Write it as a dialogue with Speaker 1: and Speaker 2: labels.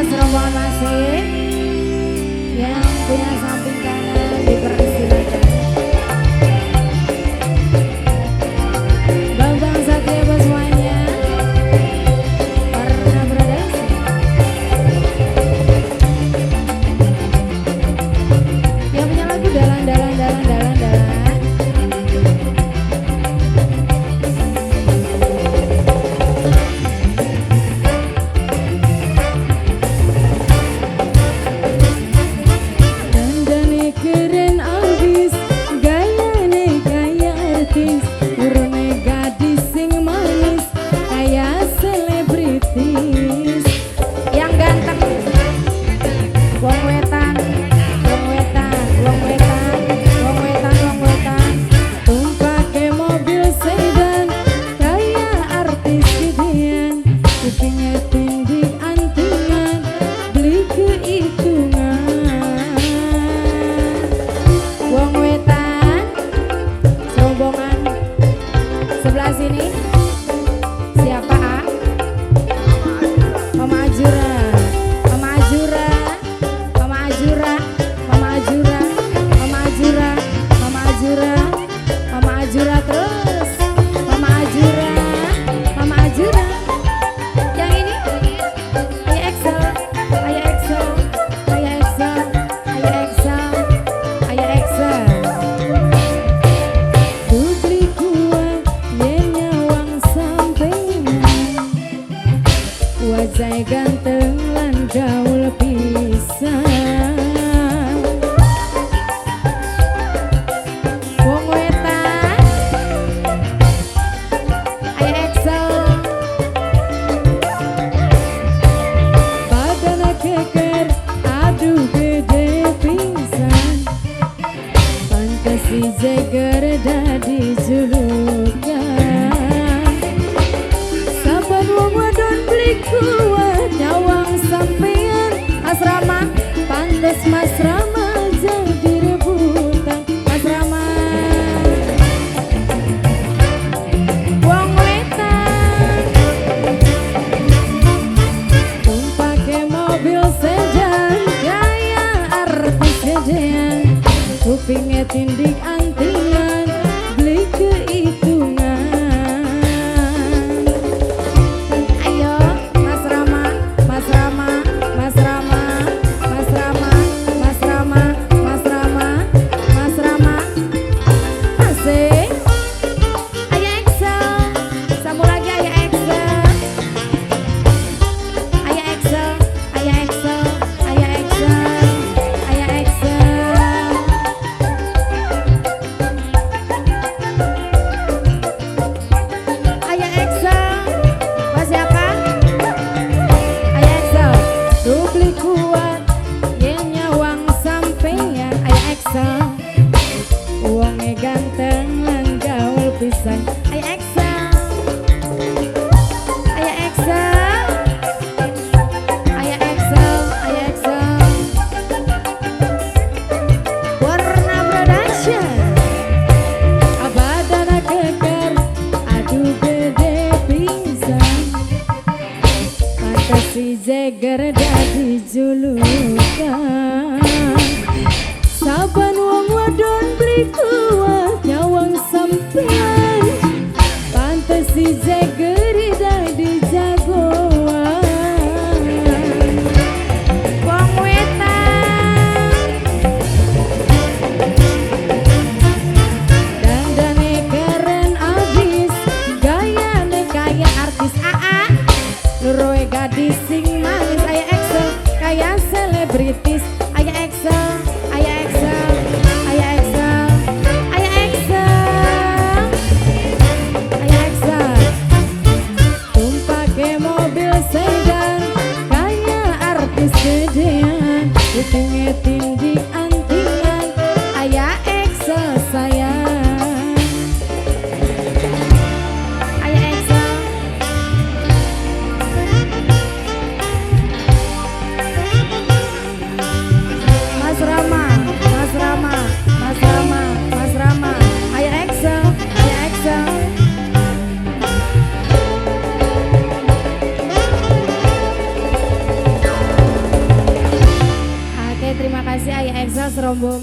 Speaker 1: serombongan masih yang punya samping kanan dipersilakan. Bang Satria buat semuanya. Warna Brothers. Yang punya lagu dalan. Sebelah sini siapa? Mama Ajura, Mama Ajura, Mama Ajura, Mama Ajura, Mama Ajura, Mama Ajura, Mama Ajura terus, Mama Ajura, Mama Ajura. Yang ini, Ayah Excel, Ayah Excel, Ayah Excel, Ayah Excel, Ayah Excel. Wajah ganteng lan gaul pisan. Wong wetan Ayah Excel. Badana keker aduh gede pisan. Pantes si Jagger dadi julukan. Saban wong wadon beli kuat nyawang sampean asrama. Pantes Mas Rama jadi rebutan Mas Rama. Wong wetan tumpake mobil sedan gaya artis gedean. Kupingnya tindik antingan beli kehitungan. Wonge ganteng lan gaul pisan. Ayah Excel, Ayah Excel, Ayah Excel, Ayah Excel. Warna Production. Abadana keker aduh gede pisan. Pantes si Jagger dadi julukan. Saban wong wadon beli kuat nyawang sampean. Pantes si Jagger dadi jagoan. Wong wetan dandane keren abis, gayane kaya artis AA. Luroe gadis sing manis. Ayah Excel kaya selebritis. Ayah Excel, Ayah Excel, Ayah Excel, Ayah Excel, Ayah Excel. Excel serombongan.